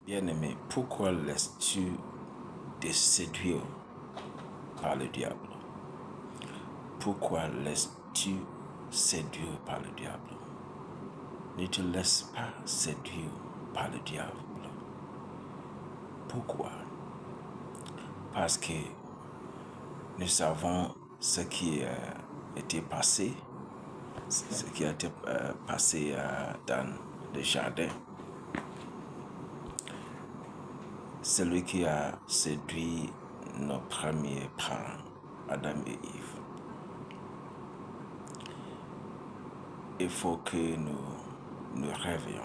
Bien-aimé, pourquoi laisses-tu te séduire par le diable? Pourquoi laisses-tu séduire par le diable? Ne te laisse pas séduire par le diable. Pourquoi? Parce que nous savons ce qui était passé, ce qui a été passé dans le jardin. Celui qui a séduit nos premiers parents, Adam et Ève. Il faut que nous réveillons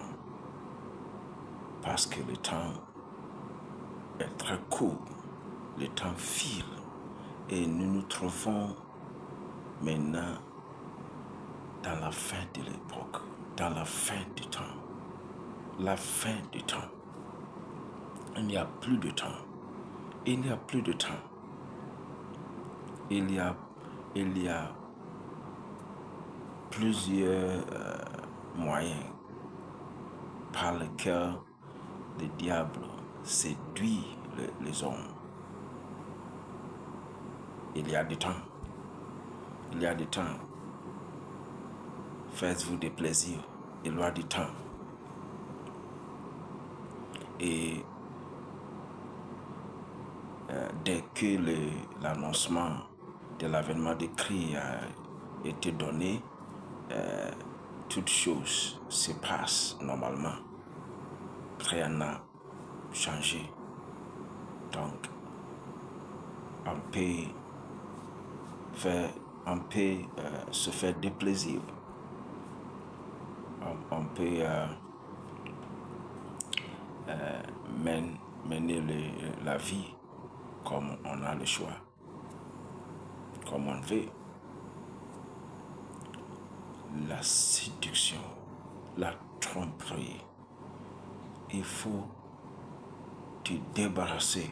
parce que le temps est très court, le temps file et nous nous trouvons maintenant dans la fin de l'époque, dans la fin du temps. La fin du temps. Il n'y a plus de temps. Il n'y a plus de temps. Il y a plusieurs moyens par lesquels le diable séduit les hommes. Il y a du temps. Il y a du temps. Faites-vous des plaisirs. Il y a du temps. Et dès que l'annoncement de l'avènement de Christ a été donné, toutes choses se passent normalement. Rien n'a changé. Donc, on peut se faire des plaisirs. On peut mener la vie comme on a le choix, comme on veut. La séduction, la tromperie, il faut te débarrasser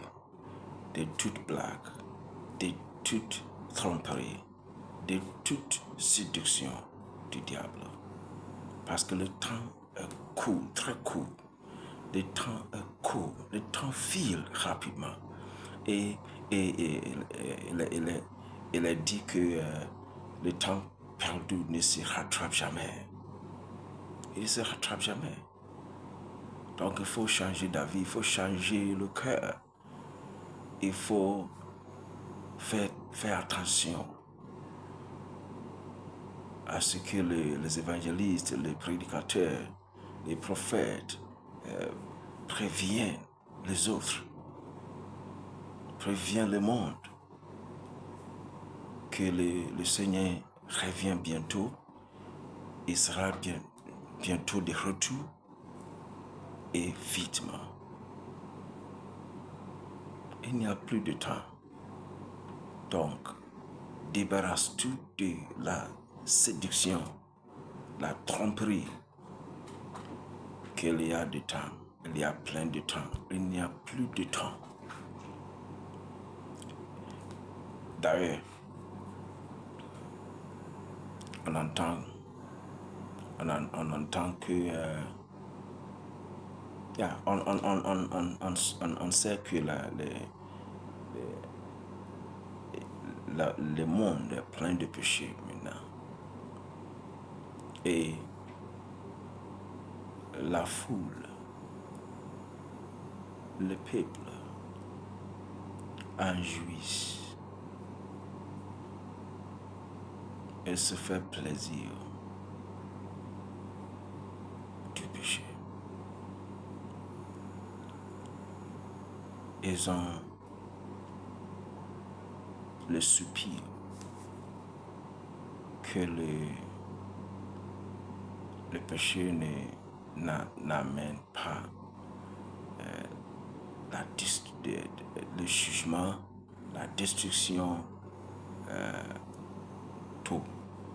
de toute blague, de toute tromperie, de toute séduction du diable. Parce que le temps est court, très court. Le temps est court, le temps file rapidement. Et il est dit que le temps perdu ne se rattrape jamais. Il ne se rattrape jamais. Donc il faut changer d'avis, il faut changer le cœur. Il faut faire attention à ce que les évangélistes, les prédicateurs, les prophètes préviennent les autres, préviennent le monde que le Seigneur revient bientôt. Il sera bientôt de retour et vitement. Il n'y a plus de temps. Donc, débarrasse-toi de la séduction, la tromperie, qu'il y a de temps. Il y a plein de temps. Il n'y a plus de temps. D'ailleurs, on entend que on sait que le monde est plein de péchés maintenant. Et la foule, le peuple en jouit et se fait plaisir du péché. Ils ont le soupir que le péché n'amène pas le jugement, la destruction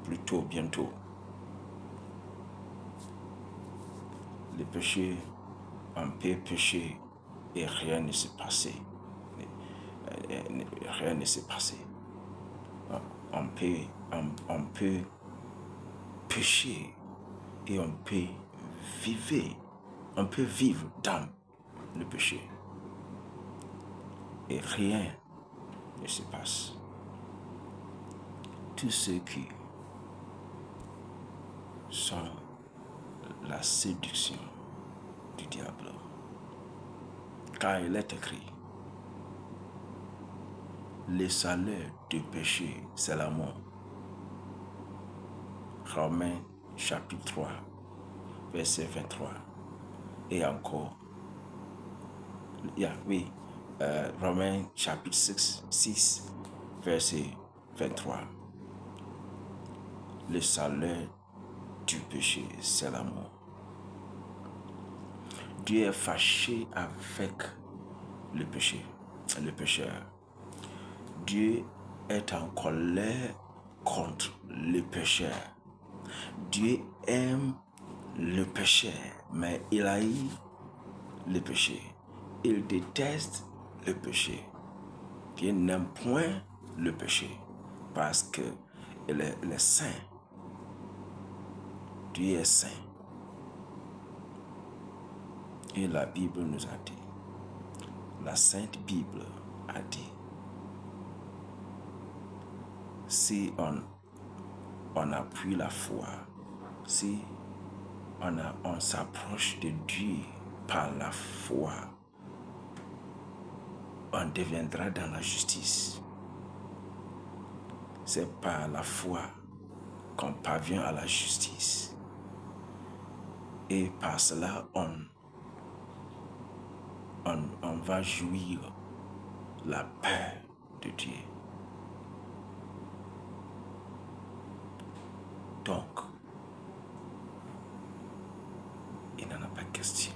plutôt bientôt. Le péché, on peut pécher et rien ne s'est passé. Rien ne s'est passé. On peut pécher et on peut vivre dans le péché. Et rien ne se passe. Tous ceux qui sont la séduction du diable. Car il est écrit, le salaire du péché, c'est la mort. Romains chapitre 3, verset 23. Et encore, Romains chapitre 6, verset 23. Le salaire du péché, c'est la mort. Dieu est fâché avec le péché, le pécheur. Dieu est en colère contre le pécheur. Dieu aime le péché, mais il haït le péché. Il déteste le péché. Dieu n'aime point le péché parce qu'il est saint. Dieu est saint. Et la Bible nous a dit, la Sainte Bible a dit, si on appuie la foi, si on s'approche de Dieu par la foi, on deviendra dans la justice. C'est par la foi qu'on parvient à la justice. Et par cela, on va jouir la paix de Dieu. Donc, il n'en a pas question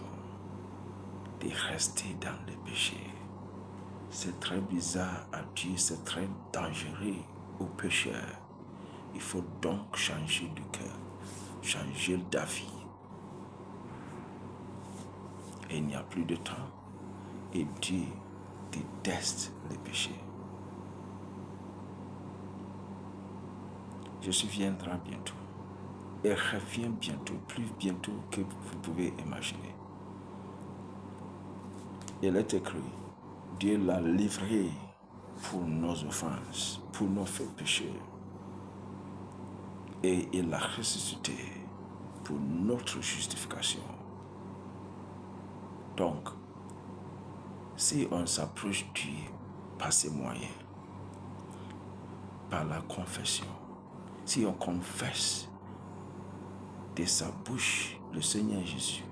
de rester dans le péché. C'est très bizarre à Dieu, c'est très dangereux au pécheur. Il faut donc changer de cœur, changer d'avis. Et il n'y a plus de temps. Et Dieu déteste le péché. Jésus viendra bientôt. Il revient bientôt, plus bientôt que vous pouvez imaginer. Il est écrit, Dieu l'a livré pour nos offenses, pour nos faits péchés. Et il l'a ressuscité pour notre justification. Donc, si on s'approche de Dieu par ces moyens, par la confession, si on confesse de sa bouche le Seigneur Jésus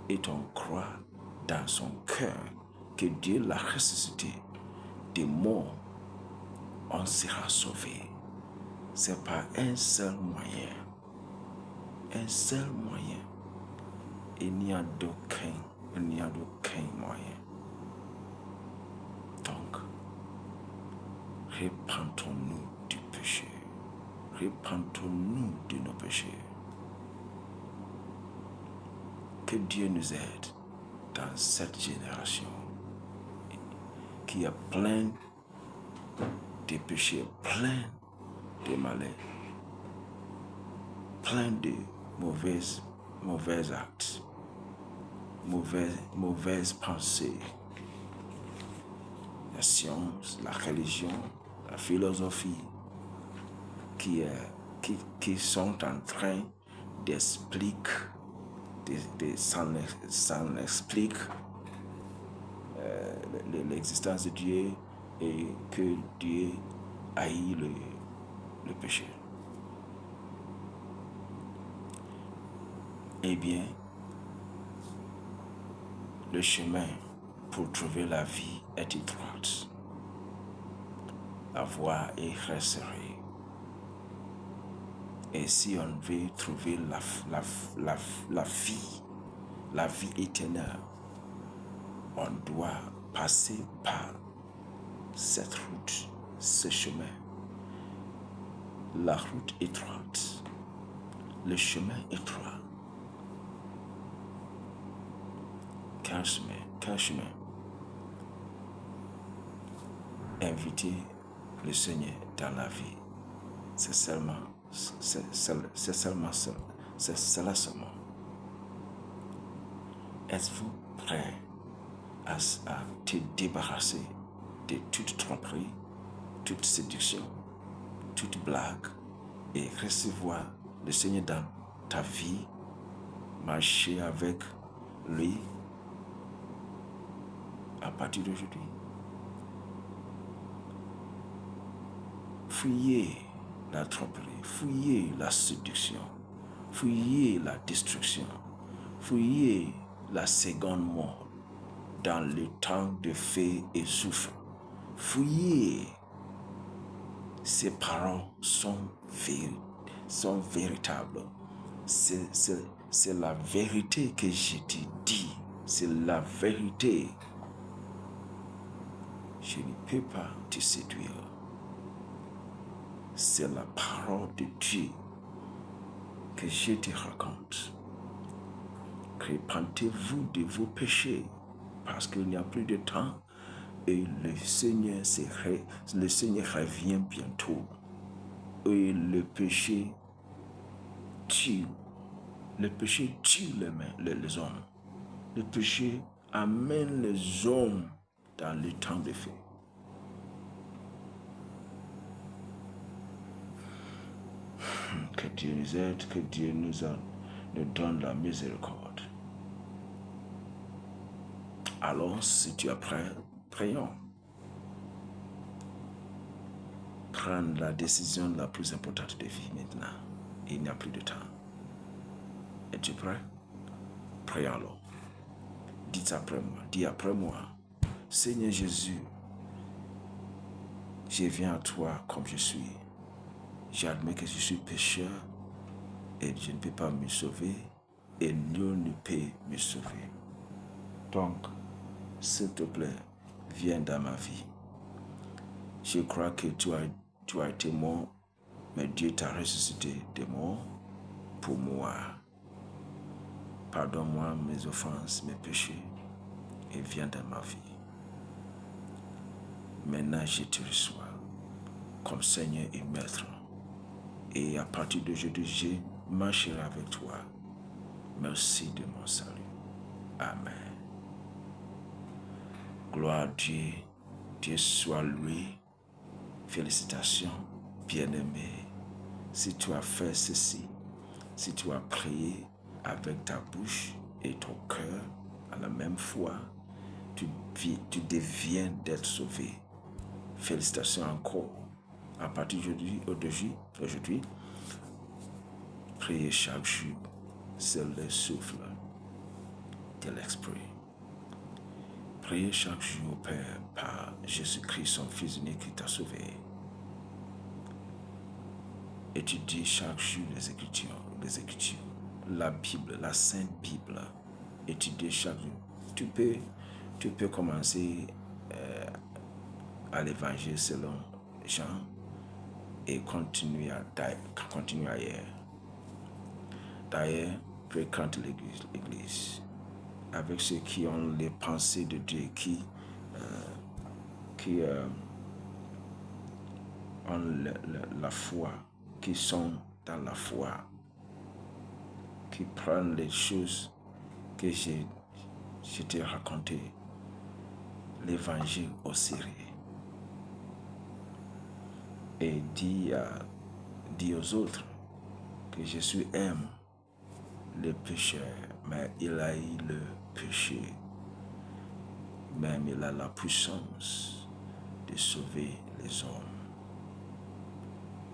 et on croit dans son cœur que Dieu l'a ressuscité des morts, on sera sauvé. C'est par un seul moyen. Un seul moyen. Il n'y a d'aucun moyen. Donc, repentons-nous du péché. Repentons-nous de nos péchés. Que Dieu nous aide dans cette génération qui est pleine de péchés, plein de malheurs, plein de mauvais actes, mauvaises pensées. La science, la religion, la philosophie qui sont en train d'expliquer, s'en explique l'existence de Dieu et que Dieu haït le péché. Eh bien, le chemin pour trouver la vie est étroite. La voie est resserrée. Et si on veut trouver la vie éternelle, on doit passer par cette route, ce chemin. La route étroite, le chemin étroit. Quel chemin? Inviter le Seigneur dans la vie, c'est cela seulement. Êtes-vous prêt à te débarrasser de toute tromperie, toute séduction, toute blague et recevoir le Seigneur dans ta vie, marcher avec lui à partir d'aujourd'hui. Fuyez la tromperie, fuyez la séduction, fuyez la destruction, fuyez la seconde mort dans le temps de feu et souffle. Fuyez. Ces paroles sont véritables. C'est la vérité que je te dis. C'est la vérité. Je ne peux pas te séduire. C'est la parole de Dieu que je te raconte. Repentez-vous de vos péchés parce qu'il n'y a plus de temps et le Seigneur revient bientôt. Et le péché tue. Le péché tue les hommes. Le péché amène les hommes dans le temps de feu. Que Dieu nous aide, que Dieu nous donne la miséricorde. Alors, si tu es prêt, prions. Prendre la décision la plus importante de vie maintenant. Il n'y a plus de temps. Es-tu prêt? Prions alors. Dis après moi. Seigneur Jésus, je viens à toi comme je suis. J'admets que je suis pécheur et je ne peux pas me sauver et nul ne peut me sauver. Donc, s'il te plaît, viens dans ma vie. Je crois que tu as été mort, mais Dieu t'a ressuscité de mort pour moi. Pardonne-moi mes offenses, mes péchés et viens dans ma vie. Maintenant, je te reçois comme Seigneur et Maître. Et à partir d'aujourd'hui, je marcherai avec toi. Merci de mon salut. Amen. Gloire à Dieu. Dieu soit loué. Félicitations, bien-aimé. Si tu as fait ceci, si tu as prié avec ta bouche et ton cœur à la même fois, tu deviens d'être sauvé. Félicitations encore. À partir d'aujourd'hui, priez chaque jour sur le souffle de l'esprit. Priez chaque jour, Père, par Jésus-Christ, son Fils unique qui t'a sauvé. Étudiez chaque jour les Écritures, la Bible, la Sainte Bible. Étudiez chaque jour. Tu peux commencer à l'évangile selon Jean et continuer ailleurs. D'ailleurs, fréquente l'église avec ceux qui ont les pensées de Dieu, qui ont la foi, qui sont dans la foi, qui prennent les choses que je t'ai racontées, l'évangile au sérieux. Et dis aux autres que Jésus aime les pécheurs, mais il a eu le péché. Même il a la puissance de sauver les hommes.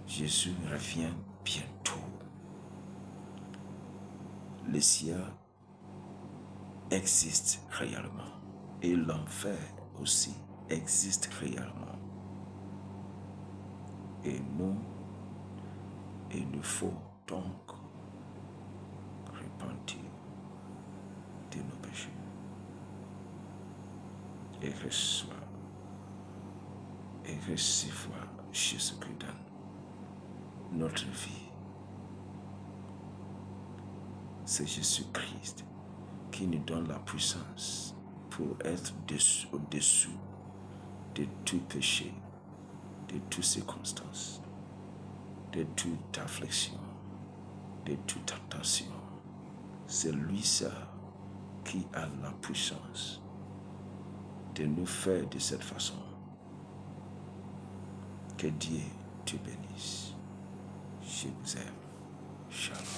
Jésus revient bientôt. Le ciel existe réellement et l'enfer aussi existe réellement. Et il nous faut donc repentir de nos péchés et recevoir Jésus-Christ dans notre vie. C'est Jésus-Christ qui nous donne la puissance pour être au-dessous de tout péché, de toutes circonstances, de toute affliction, de toute tentation. C'est lui seul qui a la puissance de nous faire de cette façon. Que Dieu te bénisse. Je vous aime. Shalom.